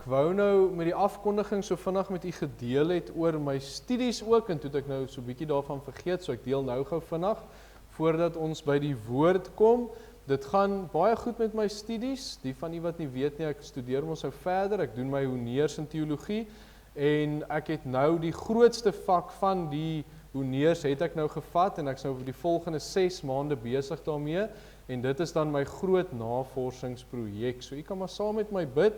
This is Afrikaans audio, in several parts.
Ek wou nou met die afkondiging so vinnig met u gedeel het oor my studies ook, en toe het ek nou so 'n bietjie daarvan vergeet, so ek deel nou gou vinnig, voordat ons by die woord kom. Dit gaan baie goed met my studies, die van u wat nie weet nie, ek studeer mos nou verder, ek doen my honneurs in teologie, en ek het nou die grootste vak van die honneurs het ek nou gevat, en ek is nou vir die volgende 6 maande besig daarmee, en dit is dan my groot navorsingsprojek. So u kan maar saam met my bid,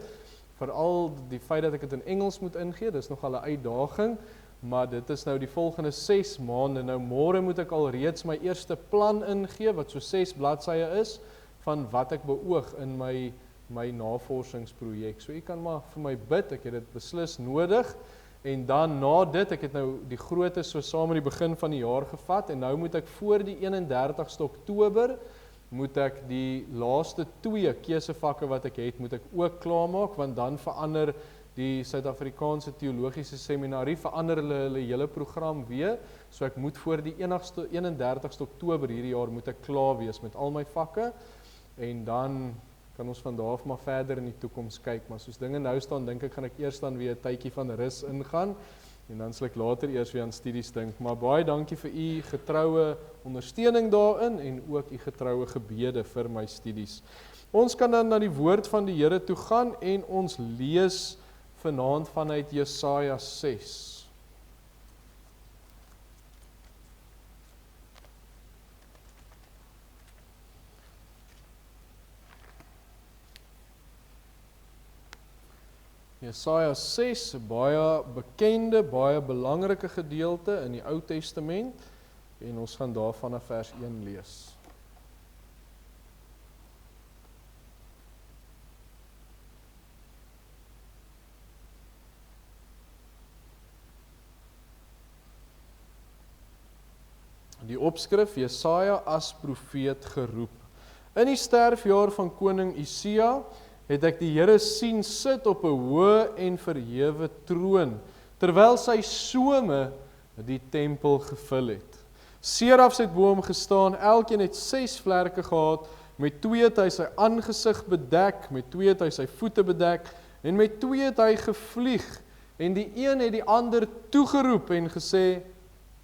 veral die feit dat ek dit in Engels moet ingee, dis nogal 'n uitdaging, maar dit is nou die volgende 6 maande. Nou môre moet ek al reeds my eerste plan ingee, wat so 6 bladsye is, van wat ek beoog in my navorsingsprojek. So u kan maar vir my bid, ek het dit beslis nodig, en dan na dit, ek het nou die grootes so saam met die begin van die jaar gevat, en nou moet ek voor die 31ste Oktober, moet ek die laaste 2 keusevakke wat ek het, moet ek ook klaarmaak, want dan verander die Suid-Afrikaanse Teologiese Seminarie, verander hulle hele program weer, so ek moet voor die 31ste Oktober hierdie jaar moet ek klaar wees met al my vakke, en dan kan ons van daar af maar verder in die toekoms kyk, maar soos dinge nou staan, dink ek gaan ek eers dan weer 'n tydjie van rus ingaan, en dan sal ek later eers weer aan studies dink, maar baie dankie vir u getroue ondersteuning daarin, en ook u getroue gebede vir my studies. Ons kan dan na die woord van die Here toe gaan, en ons lees vanaand vanuit Jesaja 6. Jesaja 6, 'n baie bekende, baie belangrike gedeelte in die Ou Testament, en ons gaan daarvan af vers 1 lees. Die opskrif, Jesaja as profeet geroep. In die sterfjaar van koning Usia, het ek die Here sien sit op 'n hoë en verhewe troon, terwyl sy some die tempel gevul het. Serafs het bo hom gestaan, elkeen het 6 vlerke gehad, met 2 het hy sy aangesig bedek, met 2 het hy sy voete bedek, en met 2 het hy gevlieg, en die een het die ander toegeroep en gesê,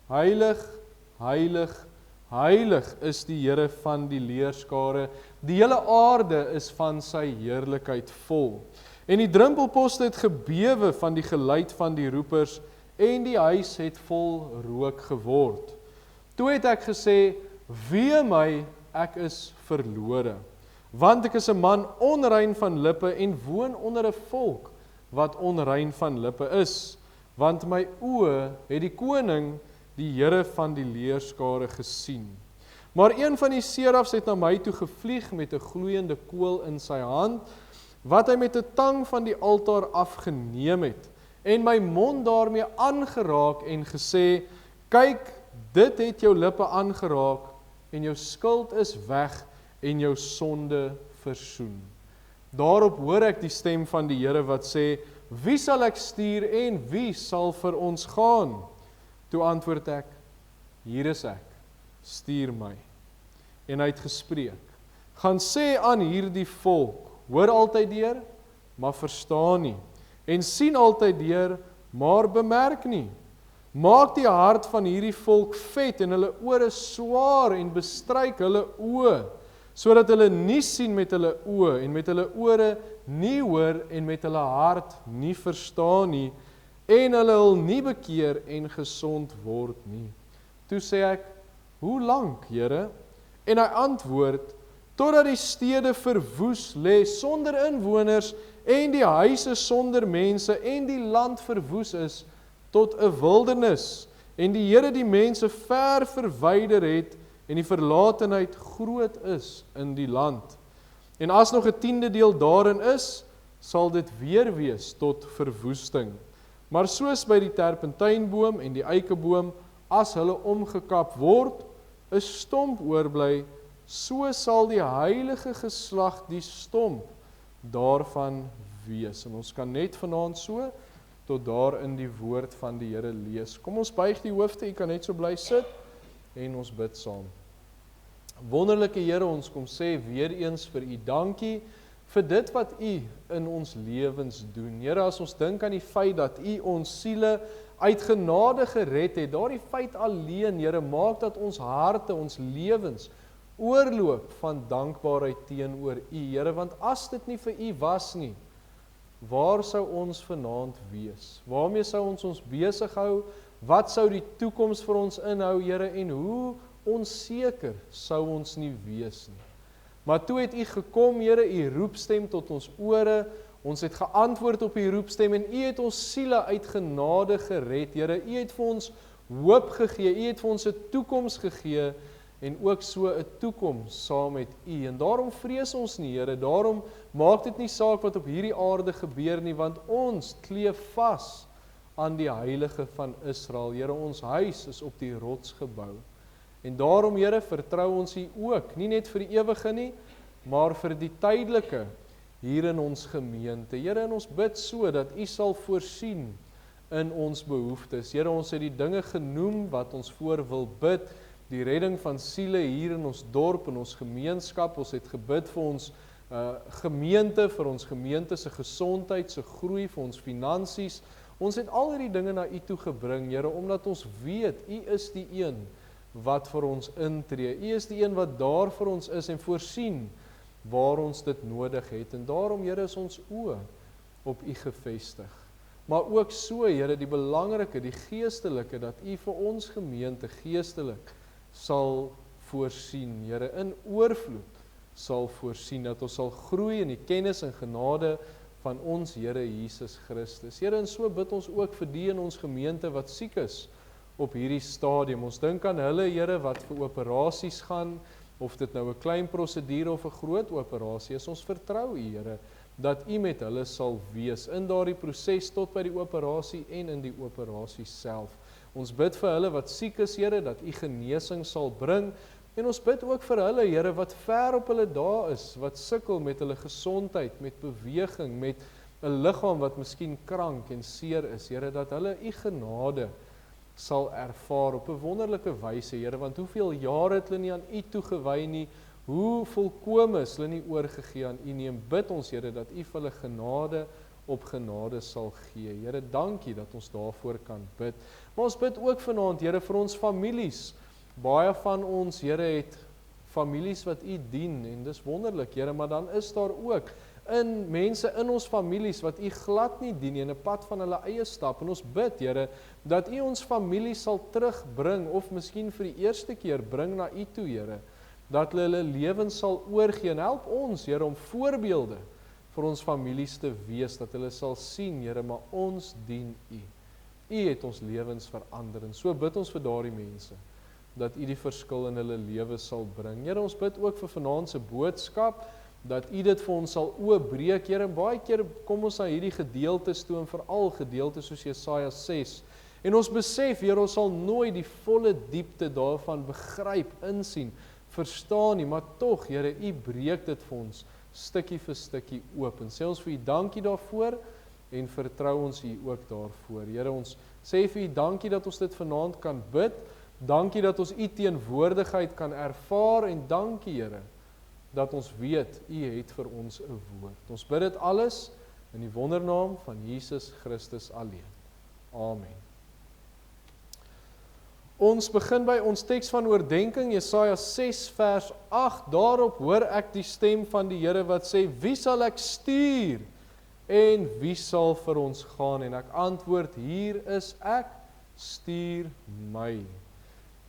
Heilig, heilig, heilig is die Here van die leerskare, die hele aarde is van sy heerlikheid vol. En die drempelposte het gebewe van die geluid van die roepers, en die huis het vol rook geword. Toe het ek gesê, wee my, ek is verlore, want ek is 'n man onrein van lippe, en woon onder 'n volk wat onrein van lippe is, want my oë het die koning, die Here van die leerskare gesien. Maar een van die serafs het na my toe gevlieg met 'n gloeiende kool in sy hand, wat hy met 'n tang van die altaar afgeneem het, en my mond daarmee aangeraak en gesê, kyk, dit het jou lippe aangeraak, en jou skuld is weg, en jou sonde versoen. Daarop hoor ek die stem van die Here wat sê, wie sal ek stuur, en wie sal vir ons gaan? Toe antwoord ek, hier is ek, stuur my. En hy het gespreek, gaan sê aan hierdie volk, hoor altyd deur, maar verstaan nie, en sien altyd deur, maar bemerk nie. Maak die hart van hierdie volk vet, en hulle ore swaar, en bestryk hulle oë, sodat hulle nie sien met hulle oë, en met hulle ore nie hoor, en met hulle hart nie verstaan nie, en hulle hul nie bekeer en gesond word nie. Toe sê ek, hoe lank, Here? En hy antwoord, totdat die stede verwoes lê sonder inwoners, en die huise sonder mense, en die land verwoes is tot 'n wildernis, en die Here die mense ver verwyder het, en die verlatenheid groot is in die land. En as nog 'n 10de deel daarin is, sal dit weer wees tot verwoesting. Maar soos by die terpentynboom en die eikeboom, as hulle omgekap word, 'n stomp oorbly, so sal die heilige geslag die stomp daarvan wees. En ons kan net vanaand so tot daar in die woord van die Here lees. Kom ons buig die hoofde, u kan net so bly sit en ons bid saam. Wonderlike Here, ons kom sê weer eens vir u dankie vir dit wat U in ons lewens doen. Here, as ons dink aan die feit dat U ons siele uit genade gered het, daardie feit alleen, Here, maak dat ons harte, ons lewens oorloop van dankbaarheid teenoor U, Here, want as dit nie vir U was nie, waar sou ons vanaand wees? Waarmee sou ons besig hou? Wat sou die toekoms vir ons inhou, Here, en hoe onseker sou ons nie wees nie? Maar toe het U gekom, Here, U roepstem tot ons ore, ons het geantwoord op U roepstem en U het ons siele uit genade gered, Here. U het vir ons hoop gegee, U het vir ons 'n toekoms gegee en ook so 'n toekoms saam met U. En daarom vrees ons nie, Here, daarom maak dit nie saak wat op hierdie aarde gebeur nie, want ons kleef vas aan die Heilige van Israel. Here, ons huis is op die rots gebou. En daarom, Here, vertrou ons U ook, nie net vir die ewige nie, maar vir die tydelike hier in ons gemeente. Here, en ons bid so dat U sal voorsien in ons behoeftes. Here, ons het die dinge genoem wat ons voor wil bid, die redding van siele hier in ons dorp, in ons gemeenskap. Ons het gebid vir ons gemeente, vir ons gemeente se gesondheid, se groei, vir ons finansies. Ons het al hierdie dinge na U toe gebring, Here, omdat ons weet, U is die een wat vir ons intree. U is die een wat daar vir ons is en voorsien waar ons dit nodig het. En daarom, Here, is ons oë op U gefestig. Maar ook so, Here, die belangrike, die geestelike, dat U vir ons gemeente geestelik sal voorsien, Here, in oorvloed sal voorsien, dat ons sal groei in die kennis en genade van ons Here Jesus Christus. Here, en so bid ons ook vir die in ons gemeente wat siek is op hierdie stadium. Ons dink aan hulle, Here, wat vir operasies gaan, of dit nou 'n klein prosedure of 'n groot operasie is. Ons vertrou U, Here, dat U met hulle sal wees in daardie proses tot by die operasie en in die operasie self. Ons bid vir hulle wat siek is, Here, dat U genesing sal bring. En ons bid ook vir hulle, Here, wat ver op hulle dae is, wat sukkel met hulle gesondheid, met beweging, met 'n liggaam wat miskien krank en seer is, Here, dat hulle U genade sal ervaar op 'n wonderlike wyse, Here, want hoeveel jare het hulle nie aan U toegewy nie, hoe volkome is hulle nie oorgegee aan U nie, en bid ons, Here, dat U vir hulle genade op genade sal gee. Here, dankie dat ons daarvoor kan bid. Maar ons bid ook vanaand, Here, vir ons families. Baie van ons, Here, het families wat U dien, en dis wonderlik, Here, maar dan is daar ook mense in ons families wat U glad nie dien nie, in 'n pad van hulle eie stap. En ons bid, Here, dat U ons familie sal terugbring, of miskien vir die eerste keer bring na U toe, Here, dat hulle lewens sal oorgee, en help ons, Here, om voorbeelde vir ons families te wees, dat hulle sal sien, Here, maar ons dien U. U het ons lewens verander, en so bid ons vir daardie mense, dat U die verskil in hulle lewe sal bring. Here, ons bid ook vir vanaand se boodskap, dat U dit vir ons sal oopbreek, Here, en baie keer kom ons na hierdie gedeeltes toe, en veral gedeeltes soos Jesaja 6, en ons besef, Here, ons sal nooit die volle diepte daarvan begryp, insien, verstaan nie, maar tog, Here, U breek dit vir ons, stukkie vir stukkie oop, en sê ons vir U dankie daarvoor, en vertrou ons U ook daarvoor. Here, ons sê vir U dankie dat ons dit vanaand kan bid, dankie dat ons U teenwoordigheid kan ervaar, en dankie, Here, dat ons weet, U het vir ons 'n woord. Ons bid dit alles in die wondernaam van Jesus Christus alleen. Amen. Ons begin by ons teks van oordenking, Jesaja 6 vers 8. Daarop hoor ek die stem van die Here wat sê, wie sal ek stuur en wie sal vir ons gaan? En ek antwoord, hier is ek, stuur my.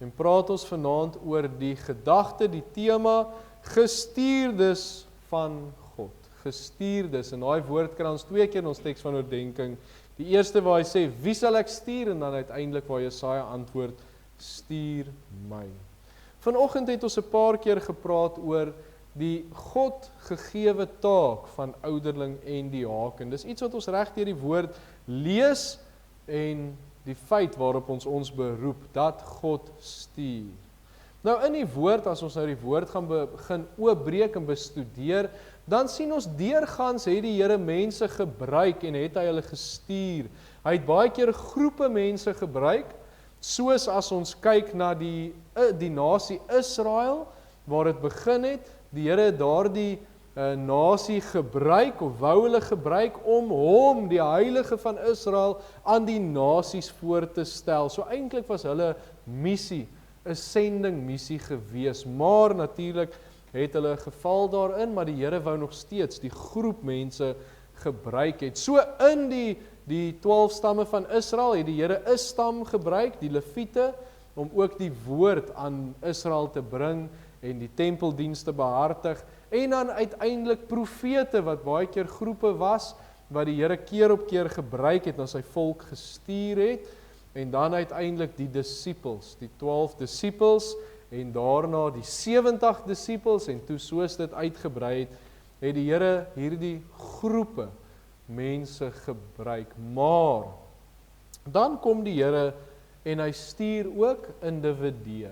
En praat ons vanaand oor die gedagte, die tema, gestuurdes van God. Gestuurdes, en daai woord kry ons 2 keer in ons teks van oordenking. Die eerste waar hy sê, wie sal ek stuur? En dan uiteindelik waar Jesaja antwoord, stuur my. Vanoggend het ons 'n paar keer gepraat oor die God gegewe taak van ouderling en diaken. Dis iets wat ons reg deur die woord lees, en die feit waarop ons beroep, dat God stuur. Nou in die woord, as ons nou die woord gaan begin oopbreek en bestudeer, dan sien ons deurgangs het die Here mense gebruik en het hy hulle gestuur. Hy het baie keer groepe mense gebruik, soos as ons kyk na die nasie Israel, waar dit begin het, die Here het daardie nasie gebruik, of wou hulle gebruik, om hom, die heilige van Israel, aan die nasies voor te stel. So eintlik was hulle missie, 'n sending missie gewees, maar natuurlik het hulle geval daarin, maar die Here wou nog steeds die groep mense gebruik het. So in die 12 stamme van Israel het die Here 'n stam gebruik, die Lewiete, om ook die woord aan Israel te bring en die tempeldiens te behartig, en dan uiteindelik profete wat baie keer groepe was wat die Here keer op keer gebruik het na sy volk gestuur het, en dan uiteindelik die disippels, die 12 disippels, en daarna die 70 disippels, en toe soos dit uitgebrei het die Here hierdie groepe mense gebruik. Maar dan kom die Here en hy stuur ook individue.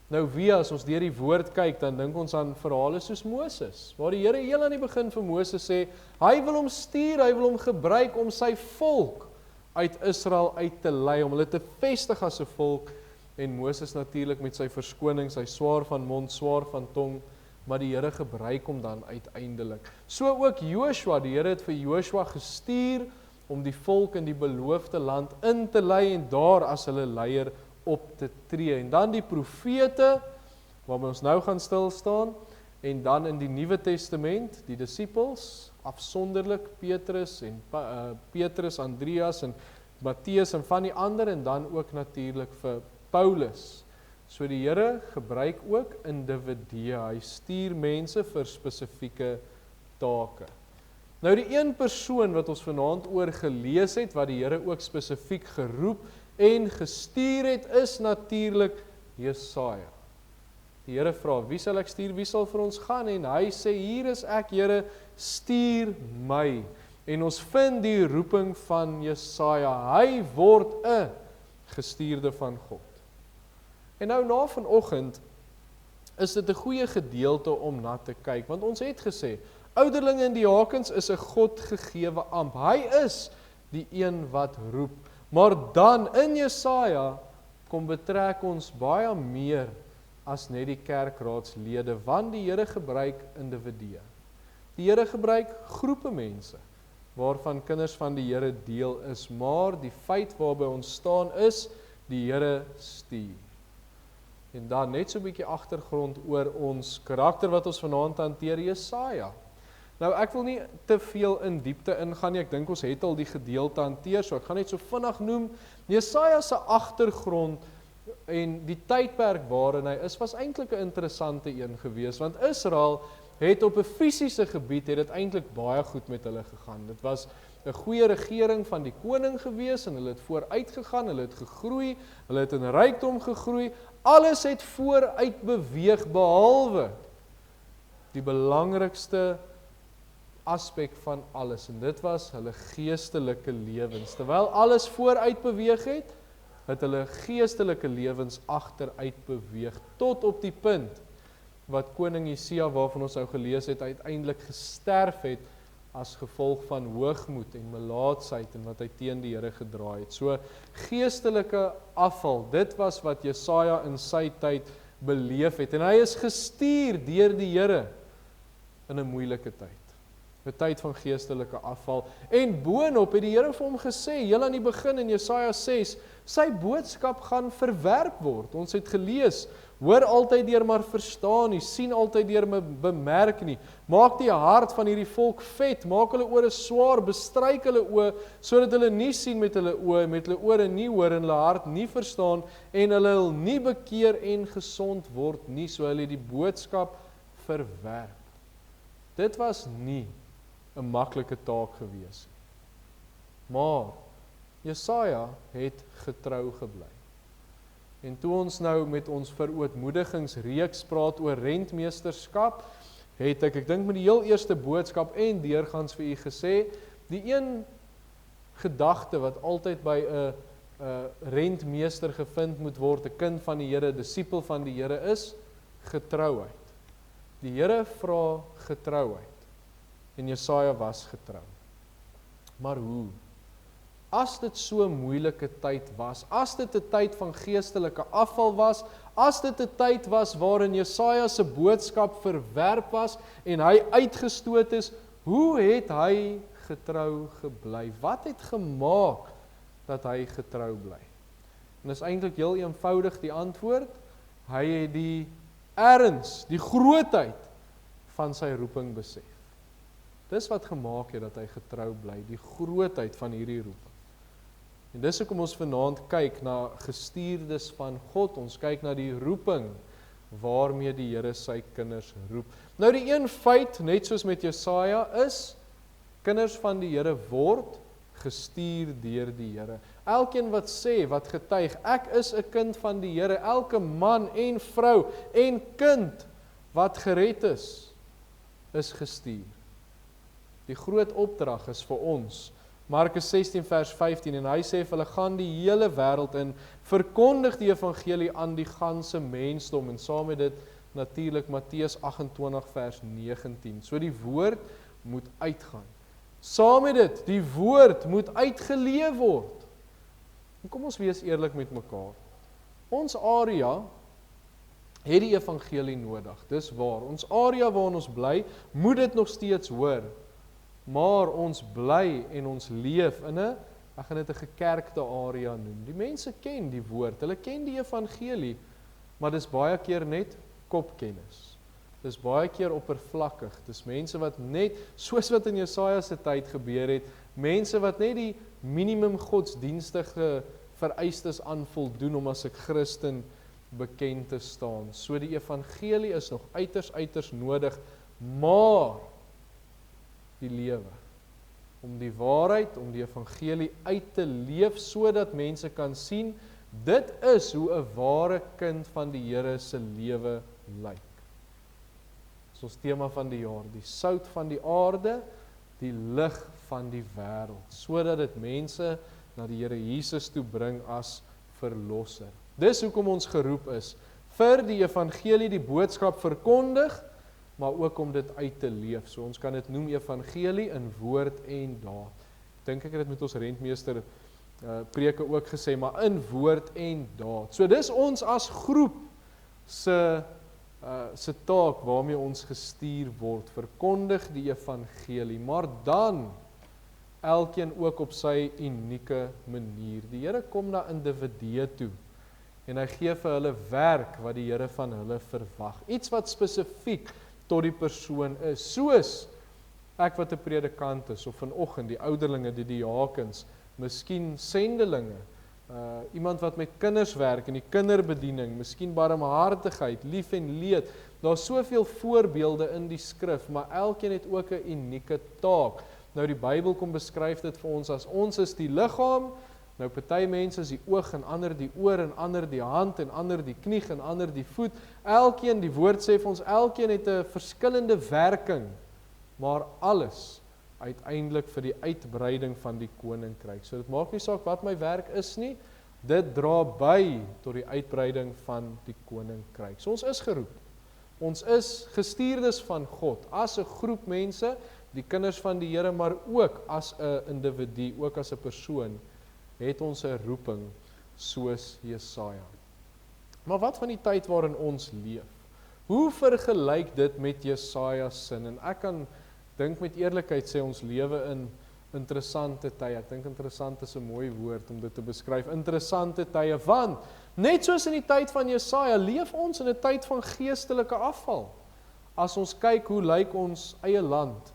Nou wie, as ons deur die woord kyk, dan dink ons aan verhale soos Moses, waar die Here heel aan die begin vir Moses sê, hy wil hom stuur, hy wil hom gebruik om sy volk uit Israel uit te lei, om hulle te vestig as 'n volk, en Moses natuurlik met sy verskonings, hy swaar van mond, swaar van tong, maar die Here gebruik hom dan uiteindelik. So ook Joshua, die Here het vir Joshua gestuur om die volk in die beloofde land in te lei en daar as hulle leier op te tree. En dan die profete, waarby ons nou gaan stil staan, en dan in die Nuwe Testament, die disippels, afsonderlik Petrus, Andreas en Matteus en van die ander, en dan ook natuurlik vir Paulus. So die Here gebruik ook individue, hy stuur mense vir spesifieke take. Nou die een persoon wat ons vanaand oor gelees het, wat die Here ook spesifiek geroep en gestuur het, is natuurlik Jesaja. Die Here vra, wie sal ek stuur, wie sal vir ons gaan? En hy sê, hier is ek, Here, stuur my. En ons vind die roeping van Jesaja, hy word 'n gestuurde van God. En nou na vanoggend is dit 'n goeie gedeelte om na te kyk, want ons het gesê, ouderlinge en diakens is 'n God gegewe amp. Hy is die een wat roep. Maar dan in Jesaja kom betrek ons baie meer as net die kerkraadslede, want die Here gebruik individue. Die Here gebruik groepe mense, waarvan kinders van die Here deel is, maar die feit waarby ons staan is, die Here stuur. En dan net so 'n bietjie agtergrond oor ons karakter wat ons vanaand hanteer, Jesaja. Nou ek wil nie te veel in diepte ingaan nie, ek dink ons het al die gedeelte hanteer, so ek gaan net so vinnig noem. Jesaja se agtergrond en die tydperk waarin hy is, was eintlik 'n interessante een gewees, want Israel het op 'n fisiese gebied, het dit eintlik baie goed met hulle gegaan. Dit was 'n goeie regering van die koning gewees, en hulle het vooruit gegaan, hulle het gegroei, hulle het in rykdom gegroei, alles het vooruit beweeg, behalwe die belangrikste aspek van alles, en dit was hulle geestelike lewens. Terwyl alles vooruit beweeg het hulle geestelike lewens agteruit beweeg, tot op die punt wat koning Josia, waarvan ons nou gelees het, uiteindelik gesterf het as gevolg van hoogmoed en melaatsheid en wat hy teen die Here gedraai het. So geestelike afval, dit was wat Jesaja in sy tyd beleef het, en hy is gestuur deur die Here in 'n moeilike tyd. 'n Tyd van geestelike afval, en boonop het die Here vir hom gesê, heel aan die begin in Jesaja 6, sy boodskap gaan verwerp word. Ons het gelees, hoor altyd deur maar verstaan nie, sien altyd deur maar bemerk nie, maak die hart van hierdie volk vet, maak hulle ore swaar, bestryk hulle oë, sodat hulle nie sien met hulle oë, met hulle ore nie hoor en hulle hart nie verstaan, en hulle nie bekeer en gesond word nie, so hulle die boodskap verwerp. Dit was nie 'n maklike taak gewees. Maar Jesaja het getrou gebly. En toe ons nou met ons verootmoedigingsreeks praat oor rentmeesterskap, het ek dink met die heel eerste boodskap en deurgangs vir u gesê, die een gedagte wat altyd by 'n rentmeester gevind moet word, 'n kind van die Here, disipel van die Here, is getrouheid. Die Here vra getrouheid. En Jesaja was getrou. Maar hoe? as dit so moeilike tyd was, as dit 'n tyd van geestelike afval was, as dit 'n tyd was waarin Jesaja se boodskap verwerp was en hy uitgestoot is, hoe het hy getrou gebly? Wat het gemaak dat hy getrou bly? En dis eintlik heel eenvoudig die antwoord. Hy het die erns, die grootheid van sy roeping besef. Dis wat gemaak het dat hy getrou bly, die grootheid van hierdie roeping. En dis hoekom ons vanaand kyk na gestuurdes van God, ons kyk na die roeping waarmee die Here sy kinders roep. Nou die een feit, net soos met Jesaja, is kinders van die Here word gestuur deur die Here. Elkeen wat sê, wat getuig, ek is 'n kind van die Here, elke man en vrou en kind wat gered is gestuur. Die groot opdrag is vir ons, Markus 16 vers 15, en hy sê vir hulle, gaan die hele wêreld in, verkondig die evangelie aan die ganse mensdom, en saam met dit natuurlik Matteus 28 vers 19. So die woord moet uitgaan. Saam met dit, die woord moet uitgeleef word. En kom ons wees eerlik met mekaar. Ons area het die evangelie nodig, dis waar. Ons area waarin ons bly, moet dit nog steeds hoor. Maar ons bly en ons leef in 'n, ek gaan dit 'n gekerkte area noem. Die mense ken die woord, hulle ken die evangelie, maar dis baie keer net kopkennis. Dis baie keer oppervlakkig. Dis mense wat net, soos wat in Jesaja se tyd gebeur het, mense wat net die minimum godsdienstige vereistes aan voldoen om as 'n Christen bekend te staan. So die evangelie is nog uiters nodig, maar die lewe, om die waarheid, om die evangelie uit te leef, sodat mense kan sien, dit is hoe 'n ware kind van die Here se lewe lyk. Dis ons tema van die jaar, die sout van die aarde, die lig van die wêreld, sodat dit mense na die Here Jesus toe bring as verlosser. Dis hoekom ons geroep is, vir die evangelie die boodskap verkondig, maar ook om dit uit te leef. So ons kan dit noem evangelie in woord en daad. Dink ek het dit met ons rentmeester preke ook gesê, maar in woord en daad. So dis ons as groep se taak waarmee ons gestuur word, verkondig die evangelie, maar dan elkeen ook op sy unieke manier. Die Here kom na individue toe en hy gee vir hulle werk wat die Here van hulle verwag. Iets wat spesifiek tot die persoon is, soos ek wat 'n predikant is, of vanoggend die ouderlinge, die diakens, miskien sendelinge, iemand wat met kinders werk in die kinderbediening, miskien barmhartigheid, lief en leed. Daar's soveel voorbeelde in die skrif, maar elkeen het ook 'n unieke taak. Nou die Bybel kom beskryf dit vir ons ons is die liggaam. Nou party mense is die oog en ander die oor en ander die hand en ander die knie en ander die voet. Elkeen, die woord sê vir ons, elkeen het 'n verskillende werking, maar alles uiteindelik vir die uitbreiding van die koninkryk. So dit maak nie saak wat my werk is nie, dit dra by tot die uitbreiding van die koninkryk. So ons is geroep. Ons is gestuurdes van God, as 'n groep mense, die kinders van die Here, maar ook as 'n individu, ook as 'n persoon, het ons 'n roeping soos Jesaja. Maar wat van die tyd waarin ons leef? Hoe vergelyk dit met Jesaja se? En ek kan dink met eerlikheid sê ons lewe in interessante tye. Ek dink interessant is 'n mooi woord om dit te beskryf. Interessante tye, want net soos in die tyd van Jesaja, leef ons in 'n tyd van geestelike afval. As ons kyk hoe lyk ons eie land,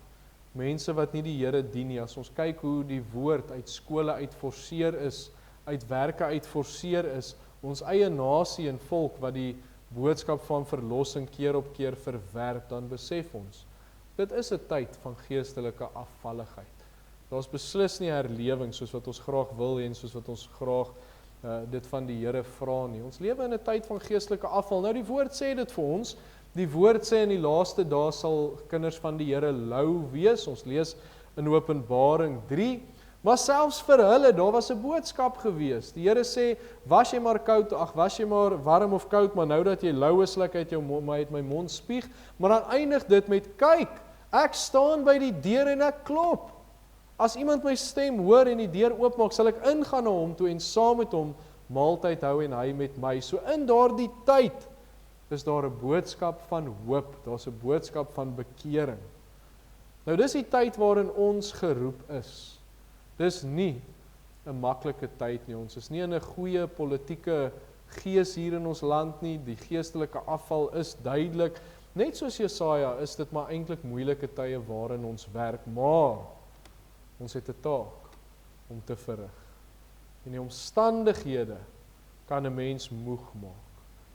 mense wat nie die Here dien nie, as ons kyk hoe die woord uit skole uitforceer is, uit werke uitforceer is, ons eie nasie en volk wat die boodskap van verlossing keer op keer verwerp, dan besef ons, dit is 'n tyd van geestelike afvalligheid. Daar's beslis nie herlewing soos wat ons graag wil en soos wat ons graag dit van die Here vra nie. Ons lewe in 'n tyd van geestelike afval. Nou die woord sê dit vir ons. Die woord sê in die laaste dae sal kinders van die Here lou wees. Ons lees in Openbaring 3. Maar selfs vir hulle, daar was 'n boodskap gewees. Die Here sê, was jy maar koud, was jy maar warm of koud, maar nou dat jy lou is, ek uit my mond spieg. Maar dan eindig dit met, kyk, ek staan by die deur en ek klop. As iemand my stem hoor en die deur oopmaak, sal ek ingaan na hom toe en saam met hom maaltyd hou en hy met my. So in daardie tyd is daar 'n boodskap van hoop, daar's 'n boodskap van bekering. Nou dis die tyd waarin ons geroep is. Dis nie 'n maklike tyd nie. Ons is nie in 'n goeie politieke gees hier in ons land nie. Die geestelike afval is duidelik. Net soos Jesaja is dit maar eintlik moeilike tye waarin ons werk, maar ons het 'n taak om te verrig. En die omstandighede kan 'n mens moeg maak.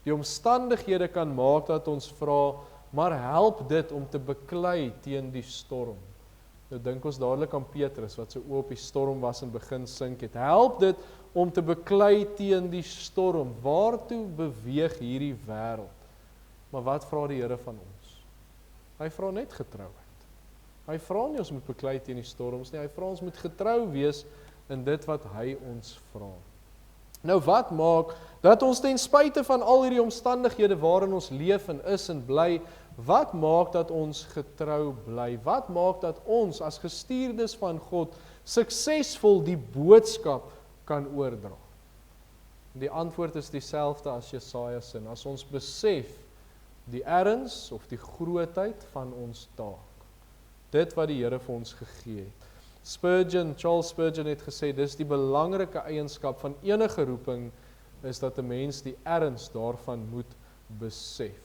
Die omstandighede kan maak dat ons vra, maar help dit om te beklei teen die storm. Nou dink ons dadelik aan Petrus wat sy oë op die storm was en begin sink het. Help dit om te beklei teen die storm. Waartoe beweeg hierdie wêreld? Maar wat vra die Here van ons? Hy vra net getrouheid. Hy vra nie ons moet beklei teen die storms nie, hy vra ons moet getrou wees in dit wat hy ons vra. Nou wat maak dat ons ten spyte van al hierdie omstandighede waarin ons leef en is en bly, wat maak dat ons getrou bly? Wat maak dat ons as gestuurdes van God suksesvol die boodskap kan oordra? Die antwoord is dieselfde as Jesaja se. As ons besef die erns of die grootheid van ons taak. Dit wat die Here vir ons gegee het. Charles Spurgeon het gesê, dis die belangrike eienskap van enige roeping, is dat 'n mens die erns daarvan moet besef.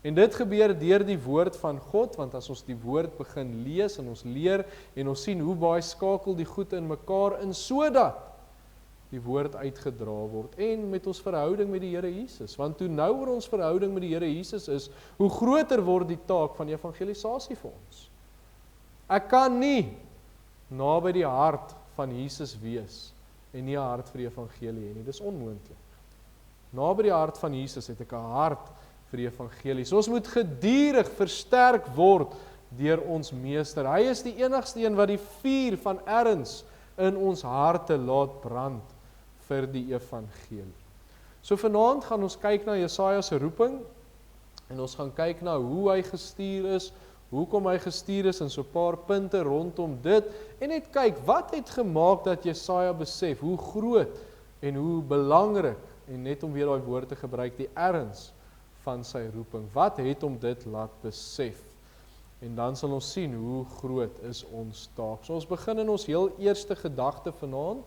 En dit gebeur deur die woord van God, want as ons die woord begin lees en ons leer en ons sien hoe baie skakel die goed in mekaar in, sodat die woord uitgedra word, en met ons verhouding met die Here Jesus. Want hoe nouer ons verhouding met die Here Jesus is, hoe groter word die taak van evangelisasie vir ons. Ek kan nie naby die hart van Jesus wees en nie 'n hart vir die evangelie hê nie. Dis onmoontlik. Naby die hart van Jesus het ek 'n hart vir die evangelie. So ons moet gedurig versterk word deur ons meester. Hy is die enigste een wat die vuur van erns in ons harte laat brand vir die evangelie. So vanaand gaan ons kyk na Jesaja se roeping en ons gaan kyk na hoe hy gestuur is, hoekom hy gestuur is en so 'n paar punte rondom dit en net kyk wat het gemaak dat Jesaja besef hoe groot en hoe belangrik, en net om weer daai woord te gebruik, die erns van sy roeping. Wat het hom dit laat besef? En dan sal ons sien hoe groot is ons taak. So ons begin in ons heel eerste gedagte vanaand,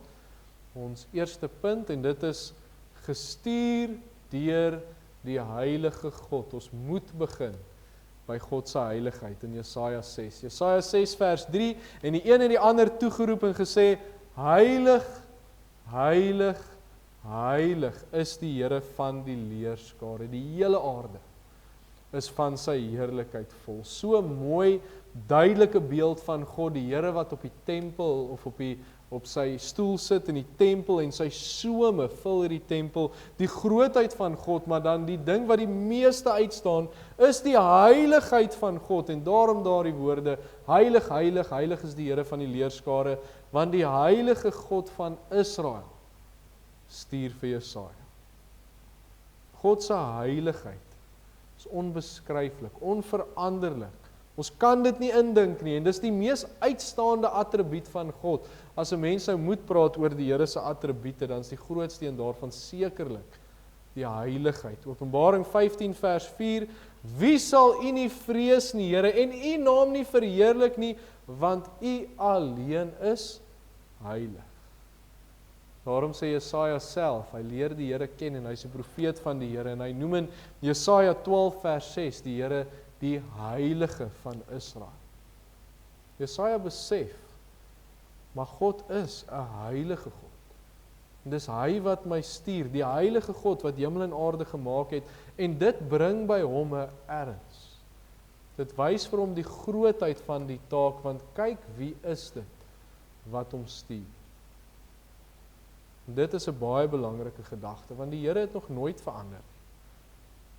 ons eerste punt, en dit is gestuur deur die heilige God. Ons moet begin by God se heiligheid in Jesaja 6. Jesaja 6 vers 3, en die een en die ander toegeroep en gesê, heilig, heilig, heilig is die Here van die leerskare. Die hele aarde is van sy heerlikheid vol. So mooi, duidelike beeld van God, die Here wat op die tempel of op sy stoel sit in die tempel en sy some vul hierdie tempel, die grootheid van God, maar dan die ding wat die meeste uitstaan, is die heiligheid van God, en daarom daardie woorde, heilig, heilig, heilig is die Here van die leerskare, want die heilige God van Israel stuur vir Jesaja. God se heiligheid is onbeskryflik, onveranderlik. Ons kan dit nie indink nie, en dis die mees uitstaande attribuut van God. As 'n mens nou moet praat oor die Here se attribute, dan is die grootste een daarvan sekerlik die heiligheid. Openbaring 15 vers 4, wie sal u nie vrees nie, Here, en u naam nie verheerlik nie, want u alleen is heilig. Daarom sê Jesaja self, hy leer die Here ken en hy's 'n profeet van die Here, en hy noem in Jesaja 12 vers 6 die Here die heilige van Israel. Jesaja besef, maar God is 'n heilige God. En dis hy wat my stuur, die heilige God wat hemel en aarde gemaak het, en dit bring by hom 'n erns. Dit wys vir hom die grootheid van die taak, want kyk wie is dit wat hom stuur. Dit is 'n baie belangrike gedagte, want die Here het nog nooit verander.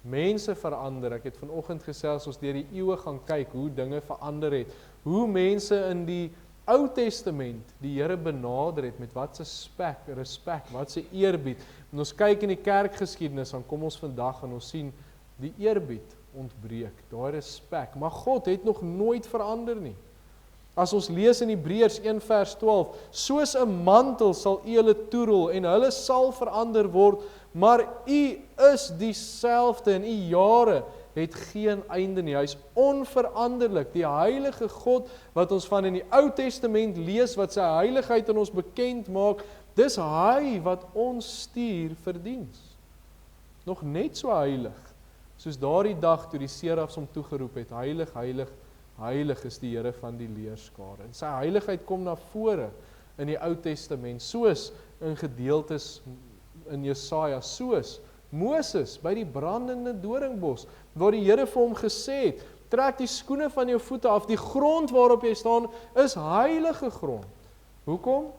Mense verander. Ek het vanoggend gesels, ons deur die eeue gaan kyk hoe dinge verander het. Hoe mense in die Ou Testament die Here benader het met wat se respek, wat se eerbied. En ons kyk in die kerkgeskiedenis, dan kom ons vandag en ons sien die eerbied ontbreek, daai respek. Maar God het nog nooit verander nie. As ons lees in Hebreërs 1 vers 12, soos 'n mantel sal U hulle toerol en hulle sal verander word, maar U is dieselfde en U jare het geen einde nie. Hy is onveranderlik. Die heilige God wat ons van in die Ou Testament lees, wat sy heiligheid in ons bekend maak, dis hy wat ons stuur vir diens. Nog net so heilig, soos daardie dag toe die serafs hom toegeroep het, heilig, heilig, heilig is die Here van die leerskare. En sy heiligheid kom na vore in die Ou Testament, soos in gedeeltes in Jesaja, soos Moses by die brandende doringbos, waar die Here vir hom gesê het, trek die skoene van jou voete af, die grond waarop jy staan is heilige grond. Hoekom?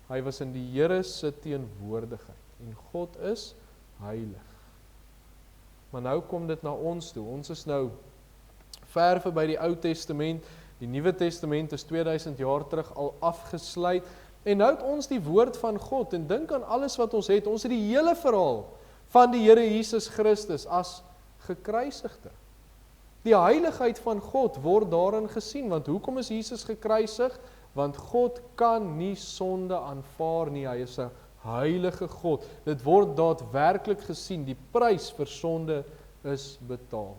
Hy was in die Here se teenwoordigheid en God is heilig. Maar nou kom dit na ons toe. Ons is nou ver verby die Ou Testament, die Nuwe Testament is 2000 jaar terug al afgesluit, en nou het ons die woord van God, en dink aan alles wat ons het die hele verhaal van die Here Jesus Christus as gekruisigde. Die heiligheid van God word daarin gesien, want hoekom is Jesus gekruisig? Want God kan nie sonde aanvaar nie, hy is 'n heilige God. Dit word daadwerklik gesien, die prys vir sonde is betaal.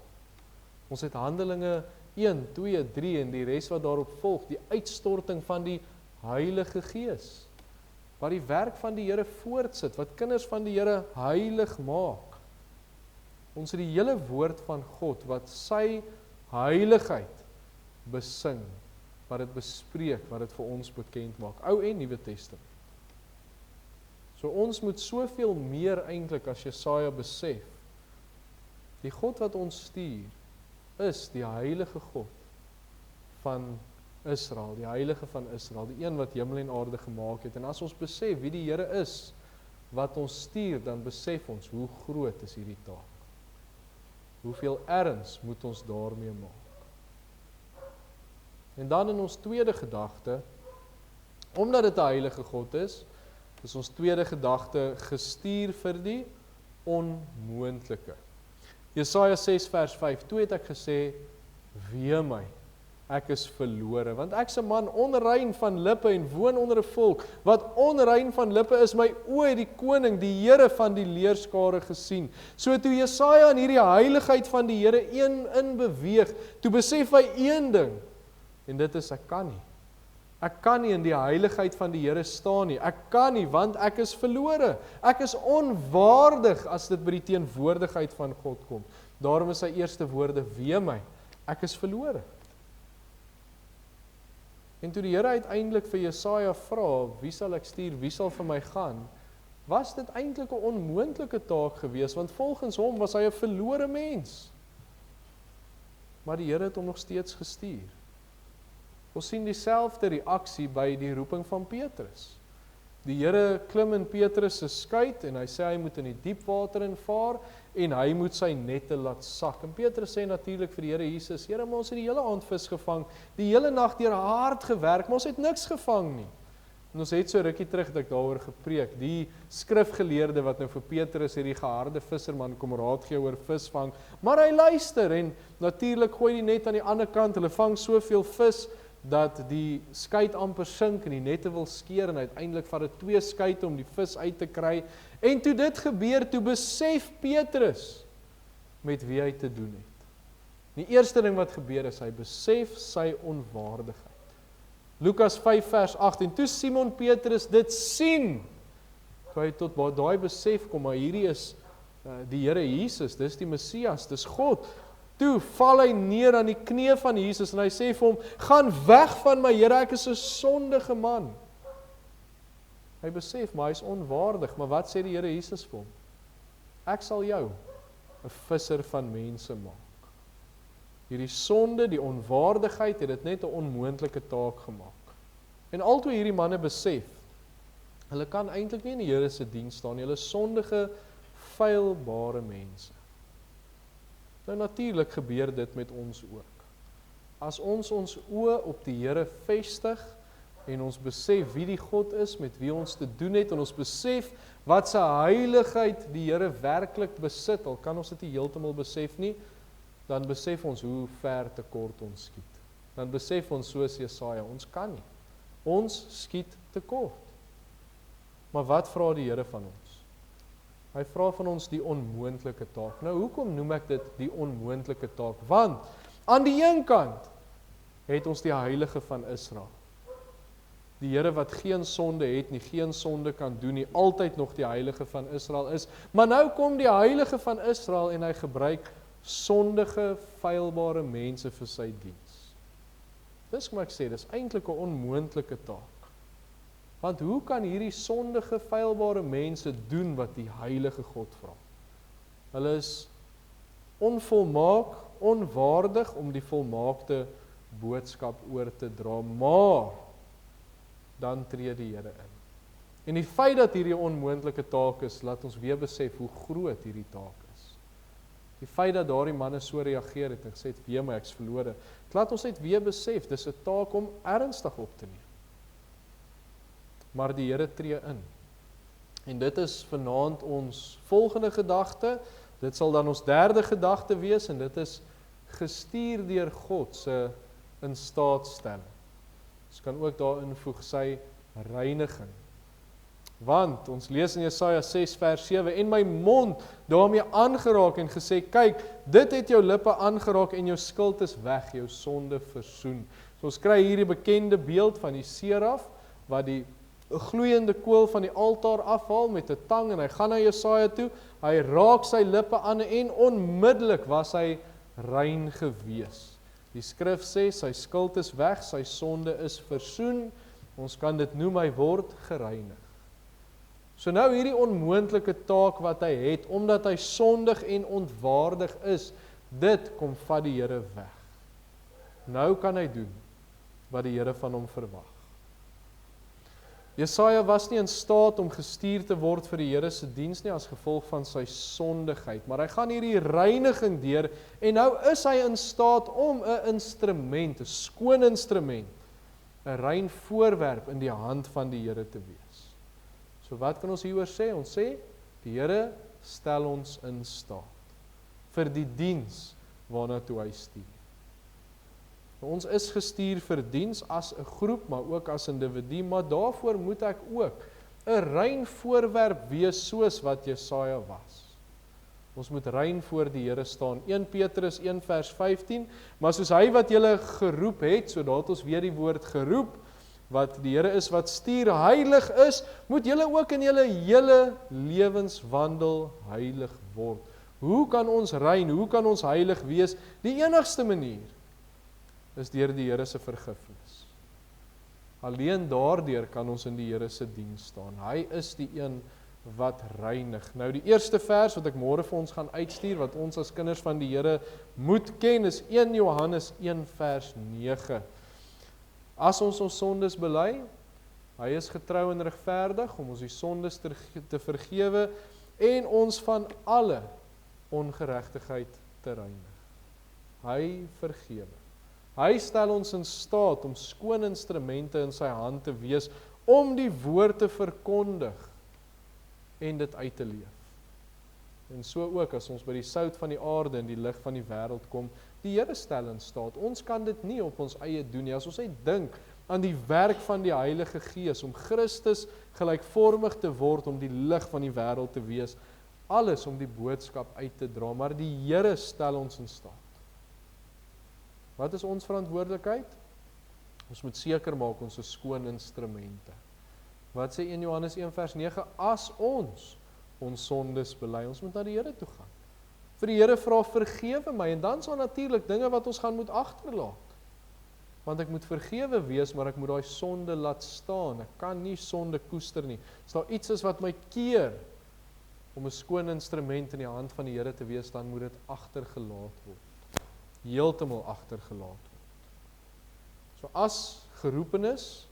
Ons het Handelinge 1, 2, 3 en die res wat daarop volg, die uitstorting van die Heilige Gees, wat die werk van die Here voortsit, wat kinders van die Here heilig maak. Ons het die hele woord van God, wat sy heiligheid besing, wat dit bespreek, wat dit vir ons bekend maak, Ou en Nuwe Testament. So ons moet soveel meer eintlik as Jesaja besef, die God wat ons stuur, is die heilige God van Israel, die heilige van Israel, die een wat hemel en aarde gemaak het. En as ons besef wie die Here is, wat ons stuur, dan besef ons hoe groot is hierdie taak. Hoeveel erns moet ons daarmee maak. En dan in ons tweede gedagte, omdat dit 'n heilige God is ons tweede gedagte gestuur vir die onmoontlike. Jesaja 6 vers 5, toe het ek gesê, wee my, ek is verlore, want ek is 'n man onrein van lippe en woon onder 'n volk, wat onrein van lippe is, my oë het die koning, die Here van die leerskare gesien. So toe Jesaja in hierdie heiligheid van die Here in beweeg, toe besef hy een ding, en dit is, ek kan nie. Ek kan nie in die heiligheid van die Here staan nie. Ek kan nie, want ek is verlore. Ek is onwaardig as dit by die teenwoordigheid van God kom. Daarom is sy eerste woorde, wee my, ek is verlore. En toe die Here uiteindelik vir Jesaja vra, wie sal ek stuur, wie sal vir my gaan, was dit eintlik 'n onmoontlike taak gewees, want volgens hom was hy 'n verlore mens. Maar die Here het hom nog steeds gestuur. Ons sien dieselfde reaksie by die roeping van Petrus. Die Here klim in Petrus se skuit en hy sê hy moet in die diep water invaar en hy moet sy nette laat sak. En Petrus sê natuurlik vir die Here Jesus, Here, maar ons het die hele aand vis gevang, die hele nag deur hard gewerk, maar ons het niks gevang nie. En ons het so rukkie terug dat ek daaroor gepreek, die skrifgeleerde wat nou vir Petrus hierdie geharde visserman kom raad gee oor visvang, maar hy luister en natuurlik gooi die net aan die ander kant, hulle vang soveel vis, dat die skuit amper sink en die nette wil skeer en uiteindelik vat dit 2 skuite om die vis uit te kry. En toe dit gebeur, toe besef Petrus met wie hy te doen het. Die eerste ding wat gebeur is, hy besef sy onwaardigheid. Lukas 5 vers 8, en toe Simon Petrus dit sien, toe hy tot daai besef kom, maar hierdie is die Here Jesus, dis die Messias, dis God. Toe val hy neer aan die knie van Jesus en hy sê vir hom, gaan weg van my Here, ek is 'n sondige man. Hy besef, maar hy is onwaardig, maar wat sê die Here Jesus vir hom? Ek sal jou 'n visser van mense maak. Hierdie sonde, die onwaardigheid, het dit net 'n onmoontlike taak gemaak. En altoe hierdie manne besef, hulle kan eintlik nie in die Here se diens staan nie, hulle is sondige, feilbare mense. Nou natuurlik gebeur dit met ons ook. As ons oë op die Here vestig en ons besef wie die God is met wie ons te doen het en ons besef wat sy heiligheid die Here werklik besit, al kan ons dit nie heeltemal besef nie, dan besef ons hoe ver tekort ons skiet. dan besef ons soos Jesaja, ons kan nie. Ons skiet tekort. Maar wat vra die Here van ons? Hy vra van ons die onmoontlike taak. Nou, hoekom noem ek dit die onmoontlike taak? Want, aan die een kant, het ons die Heilige van Israel. Die Here wat geen sonde het nie, geen sonde kan doen nie, altyd nog die Heilige van Israel is. Maar nou kom die Heilige van Israel en hy gebruik sondige, feilbare mense vir sy diens. Dis kom ek sê, dis eintlik 'n onmoontlike taak. Want hoe kan hierdie sondige, feilbare mense doen wat die Heilige God vra? Hulle is onvolmaak, onwaardig om die volmaakte boodskap oor te dra, maar dan tree die Here in. En die feit dat hierdie onmoontlike taak is, laat ons weer besef hoe groot hierdie taak is. Die feit dat daardie manne so reageer het en gesê het, wee my, ek's verlore, laat ons net weer besef, dis 'n taak om ernstig op te neem. Maar die Here tree in. En dit is vanaand ons volgende gedagte, dit sal dan ons derde gedagte wees, en dit is gestuur deur God se instaatstelling. Ons kan ook daarin voeg sy reiniging. Want, ons lees in Jesaja 6 vers 7, en my mond daarmee aangeraak en gesê, kyk, dit het jou lippe aangeraak en jou skuld is weg, jou sonde versoen. So ons kry hier die bekende beeld van die seraf, wat die gloeiende kool van die altaar afhaal met 'n tang, en hy gaan na Jesaja toe, hy raak sy lippe aan en onmiddellik was hy rein gewees. Die skrif sê, sy skuld is weg, sy sonde is versoen, ons kan dit noem, hy word gereinig. So nou hierdie onmoontlike taak wat hy het, omdat hy sondig en ontwaardig is, dit kom vat die Here weg. Nou kan hy doen wat die Here van hom verwag. Jesaja was nie in staat om gestuur te word vir die Here se diens nie as gevolg van sy sondigheid, maar hy gaan hierdie reiniging deur en nou is hy in staat om 'n instrument, 'n skoon instrument, 'n rein voorwerp in die hand van die Here te wees. So wat kan ons hieroor sê? Ons sê die Here stel ons in staat vir die diens waarna toe hy stuur. Ons is gestuur vir diens as 'n groep, maar ook as individu, maar daarvoor moet ek ook 'n rein voorwerp wees soos wat Jesaja was. Ons moet rein voor die Here staan. 1 Petrus 1 vers 15, maar soos hy wat julle geroep het, so daar het ons weer die woord geroep, wat die Here is wat stuur, heilig is, moet julle ook in julle hele lewenswandel heilig word. Hoe kan ons rein, hoe kan ons heilig wees? Die enigste manier is deur die Here se vergifnis. Alleen daardeur kan ons in die Here se diens staan. Hy is die een wat reinig. Nou die eerste vers wat ek môre vir ons gaan uitstuur, wat ons as kinders van die Here moet ken, is 1 Johannes 1 vers 9. As ons sondes bely, hy is getrou en regverdig om ons die sondes te vergewe en ons van alle ongeregtigheid te reinig. Hy vergewe. Hy stel ons in staat om skoon instrumente in sy hand te wees, om die woord te verkondig en dit uit te leef. En so ook as ons by die sout van die aarde en die lig van die wêreld kom, die Here stel in staat. Ons kan dit nie op ons eie doen nie. As ons net dink aan die werk van die Heilige Gees, om Christus gelykvormig te word, om die lig van die wêreld te wees, alles om die boodskap uit te dra, maar die Here stel ons in staat. Wat is ons verantwoordelikheid? Ons moet seker maak ons is skoon instrumente. Wat sê 1 Johannes 1 vers 9? As ons sondes bely, ons moet na die Here toe gaan. Vir die Here vra, vergewe my, en dan sal natuurlik dinge wat ons gaan moet agterlaat. Want ek moet vergewe wees, maar ek moet daai sonde laat staan. Ek kan nie sonde koester nie. As daar iets is wat my keer om 'n skoon instrument in die hand van die Here te wees, dan moet dit agtergelaat word. Heeltemal agtergelaat word. So as geroepenes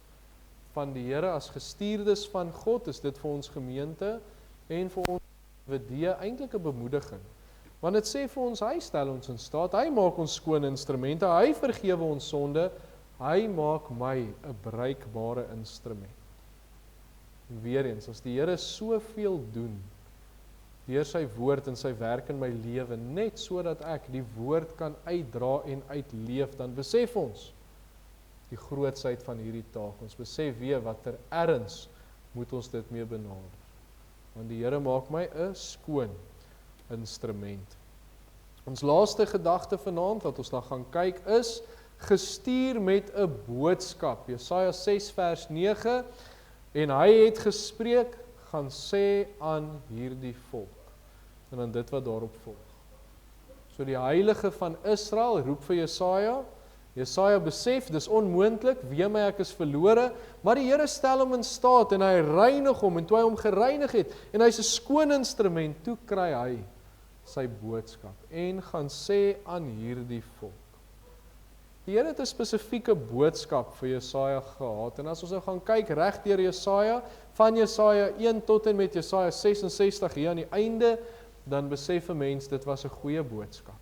van die Here, as gestuurdes van God, is dit vir ons gemeente en vir ons individue eintlik 'n bemoediging. Want dit sê vir ons, hy stel ons in staat, hy maak ons skoon instrumente, hy vergewe ons sonde, hy maak my 'n bruikbare instrument. En weer eens, as die Here soveel doen, deur sy woord en sy werk in my lewe, net sodat ek die woord kan uitdra en uitleef, dan besef ons, die grootsheid van hierdie taak. Ons besef weer watter erns moet ons dit mee benader. Want die Here maak my 'n skoon instrument. Ons laaste gedagte vanaand wat ons dan gaan kyk is gestuur met 'n boodskap. Jesaja 6 vers 9 en hy het gespreek, gaan sê aan hierdie volk. En dan dit wat daarop volg. So die heilige van Israel roep vir Jesaja. Jesaja besef, dis onmoontlik, wee my ek is verlore, maar die Here stel hom in staat en hy reinig hom, en toe hy hom gereinig het, en hy's 'n skoon instrument, toe kry hy sy boodskap, en gaan sê aan hierdie volk. Die Here het 'n spesifieke boodskap vir Jesaja gehad, en as ons nou gaan kyk reg deur Jesaja, van Jesaja 1 tot en met Jesaja 66 hier aan die einde, dan besef 'n mens, dit was 'n goeie boodskap.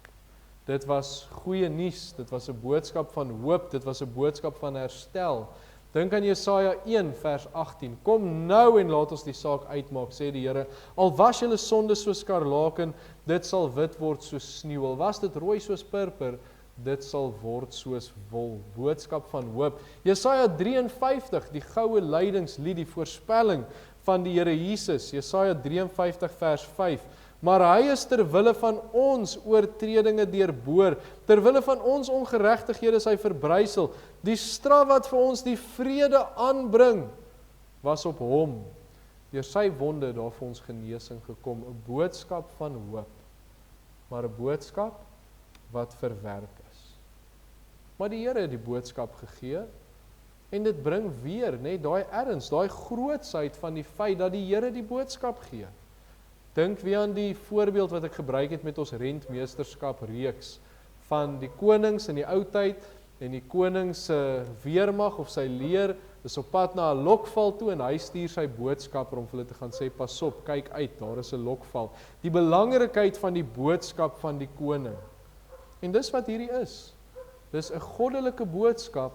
Dit was goeie nuus, dit was 'n boodskap van hoop, dit was 'n boodskap van herstel. Dink aan Jesaja 1 vers 18, kom nou en laat ons die saak uitmaak, sê die Here, al was julle sonde soos skarlaken, dit sal wit word soos sneeu, al was dit rooi soos purper, dit sal word soos wol, boodskap van hoop. Jesaja 53, die goue lydingslied, die voorspelling van die Here Jesus, Jesaja 53 vers 5, maar hy is ter wille van ons oortredinge deurboor, ter wille van ons ongeregtighede is hy verbrysel, die straf wat vir ons die vrede aanbring, was op hom, deur sy wonde daar vir ons genesing gekom, 'n boodskap van hoop, maar 'n boodskap wat verwerp is. Maar die Here het die boodskap gegee, en dit bring weer, net daai erns, daai grootsheid van die feit dat die Here die boodskap gee. Dink weer aan die voorbeeld wat ek gebruik het met ons rentmeesterskap reeks, van die konings in die ou tyd, en die koning se weermag of sy leer, is op pad na 'n lokval toe, en hy stuur sy boodskapper om vir hulle te gaan sê, pas op, kyk uit, daar is 'n lokval. Die belangrikheid van die boodskap van die koning. En dis wat hierdie is. Dis 'n goddelike boodskap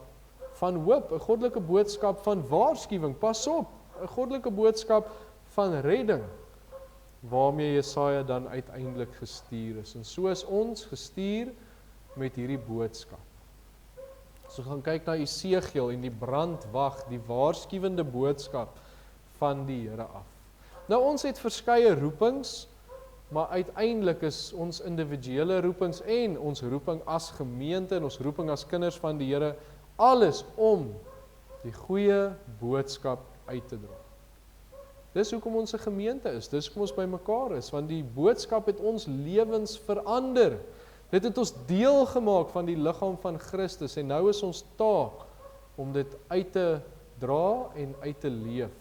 van hoop, 'n goddelike boodskap van waarskuwing, pas op, 'n goddelike boodskap van redding, waarmee Jesaja dan uiteindelik gestuur is. En so is ons gestuur met hierdie boodskap. So gaan kyk na Esegiel en die brandwag, die waarskuwende boodskap van die Here af. Nou ons het verskeie roepings, maar uiteindelik is ons individuele roepings en ons roeping as gemeente en ons roeping as kinders van die Here, alles om die goeie boodskap uit te dra. Dis hoekom ons 'n gemeente is, dis hoekom ons by mekaar is, want die boodskap het ons lewens verander. Dit het ons deel gemaak van die liggaam van Christus, en nou is ons taak om dit uit te dra en uit te leef.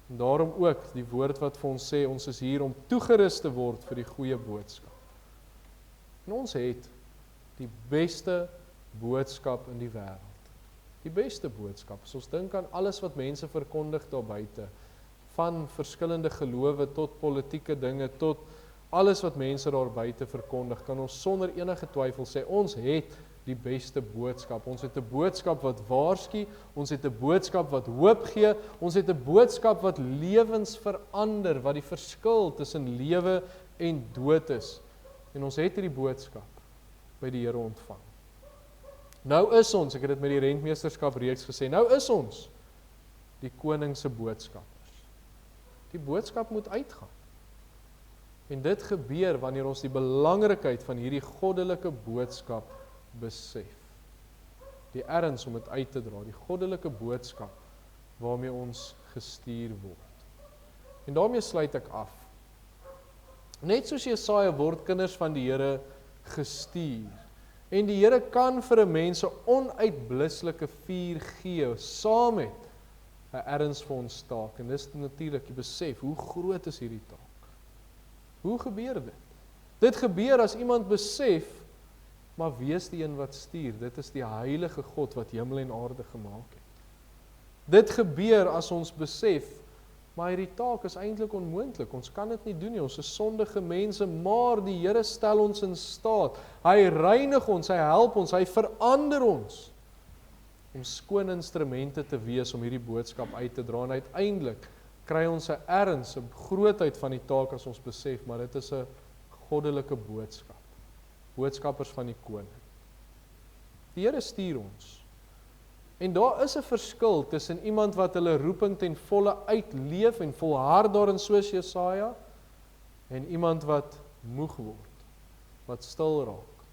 En daarom ook die woord wat vir ons sê, ons is hier om toegerus te word vir die goeie boodskap. En ons het die beste boodskap in die wêreld. Die beste boodskap, as ons dink aan alles wat mense verkondig daar buite, van verskillende gelowe tot politieke dinge, tot alles wat mense daar buite verkondig, kan ons sonder enige twyfel sê, ons het die beste boodskap. Ons het 'n boodskap wat waarsku, ons het 'n boodskap wat hoop gee, ons het 'n boodskap wat lewens verander, wat die verskil tussen lewe en dood is. En ons het hierdie boodskap by die Here ontvang. Nou is ons, ek het dit met die rentmeesterskap reeks gesê, nou is ons die koning se boodskappers. Die boodskap moet uitgaan. En dit gebeur wanneer ons die belangrikheid van hierdie goddelike boodskap besef. Die erns om dit uit te dra, die goddelike boodskap waarmee ons gestuur word. En daarmee sluit ek af. Net soos Jesaja word kinders van die Here gestuur. En die Here kan vir 'n mens 'n onuitblusselike vuur gee, saam met 'n erns vir ons taak. En dis natuurlik die besef, hoe groot is hierdie taak? Hoe gebeur dit? Dit gebeur as iemand besef, maar wie is die een wat stuur? Dit is die heilige God wat hemel en aarde gemaak het. Dit gebeur as ons besef, maar hierdie taak is eintlik onmoontlik. Ons kan dit nie doen nie. Ons is sondige mense, maar die Here stel ons in staat. Hy reinig ons, hy help ons, hy verander ons om skoon instrumente te wees om hierdie boodskap uit te dra. En uiteindelik kry ons 'n erns, 'n grootheid van die taak as ons besef, maar dit is 'n goddelike boodskap. Boodskappers van die koning. Die Here stuur ons. En daar is 'n verskil tussen iemand wat hulle roeping ten volle uitleef en volhard daarin soos Jesaja, en iemand wat moeg word, wat stil raak,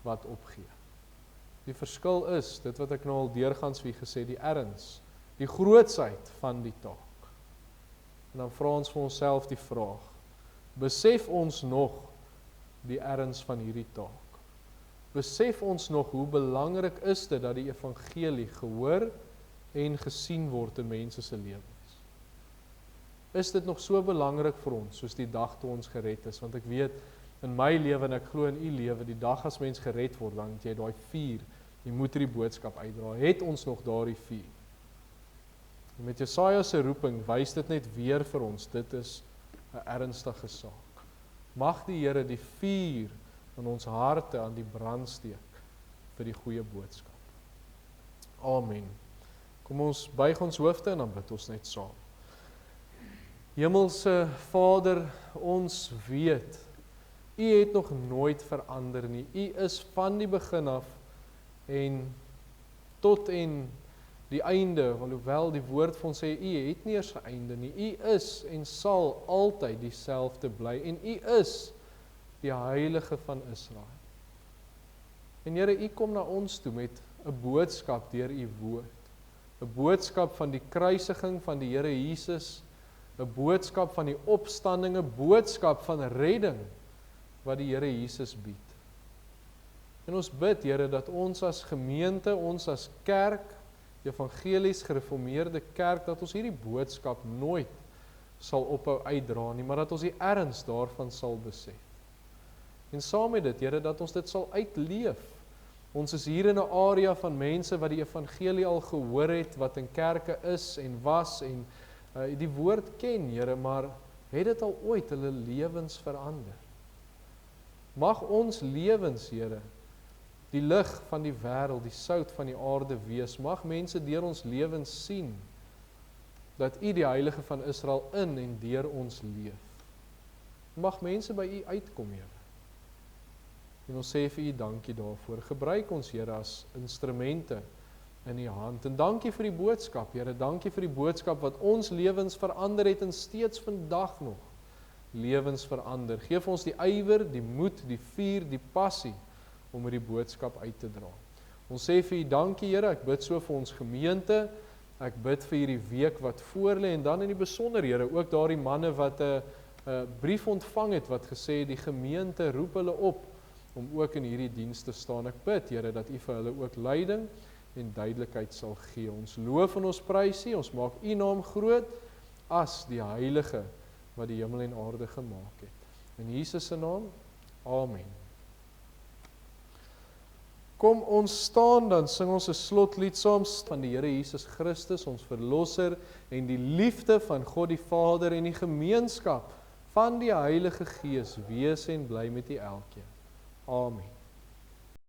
wat opgee. Die verskil is, dit wat ek nou al deurgaans vir gesê, die erns, die grootsheid van die taak. En dan vra ons vir onsself die vraag, besef ons nog die erns van hierdie taak? Besef ons nog hoe belangrik is dit dat die evangelie gehoor en gesien word in mense se lewens? Is dit nog so belangrik vir ons, soos die dag toe ons gered is? Want ek weet, in my lewe en ek glo in u lewe, die dag as mens gered word, dan het jy daai vuur, jy moet die boodskap uitdra. Het ons nog daardie vuur? En met Jesaja se roeping wys dit net weer vir ons, dit is 'n ernstige saak. Mag die Here die vuur in ons harte aan die brand steek vir die goeie boodskap. Amen. Kom ons buig ons hoofde en dan bid ons net saam. Hemelse Vader, ons weet, U het nog nooit verander nie. U is van die begin af en tot en die einde, alhoewel die woord vir ons sê, U het nie eers 'n einde nie. U is en sal altyd dieselfde bly en U is die Heilige van Israel. En Here, U kom na ons toe met 'n boodskap deur U woord. 'n Boodskap van die kruisiging van die Here Jesus, 'n boodskap van die opstanding, 'n boodskap van redding wat die Here Jesus bied. En ons bid, Here, dat ons as gemeente, ons as kerk, evangelies gereformeerde kerk, dat ons hierdie boodskap nooit sal ophou uitdra nie, maar dat ons die erns daarvan sal besef. En saam met dit, Here, dat ons dit sal uitleef. Ons is hier in 'n area van mense wat die evangelie al gehoor het, wat in kerke is en was en die woord ken, Here, maar het dit al ooit hulle lewens verander? Mag ons lewens, Here, die lig van die wêreld, die sout van die aarde wees. Mag mense deur ons lewens sien dat U die Heilige van Israel in en deur ons leef. Mag mense by U uitkom, Here. En ons sê vir U dankie daarvoor. Gebruik ons, Here, as instrumente in U hand. En dankie vir die boodskap, Here. Dankie vir die boodskap wat ons lewens verander het en steeds vandag nog lewens verander. Geef ons die ywer, die moed, die vuur, die passie om hierdie boodskap uit te dra. Ons sê vir U dankie, Here. Ek bid so vir ons gemeente. Ek bid vir hierdie week wat voor lê en dan in die besonder, Here, ook daardie manne wat 'n brief ontvang het wat gesê die gemeente roep hulle op om ook in hierdie diens te staan. Ek bid, Here, dat U vir hulle ook leiding en duidelikheid sal gee. Ons loof en ons prys U, ons maak U naam groot as die Heilige wat die hemel en aarde gemaak het. In Jesus se naam, amen. Kom ons staan, dan sing ons 'n slotlied saam van die Here Jesus Christus, ons verlosser, en die liefde van God die Vader en die gemeenskap van die Heilige Gees wees en bly met U elkeen. Amen.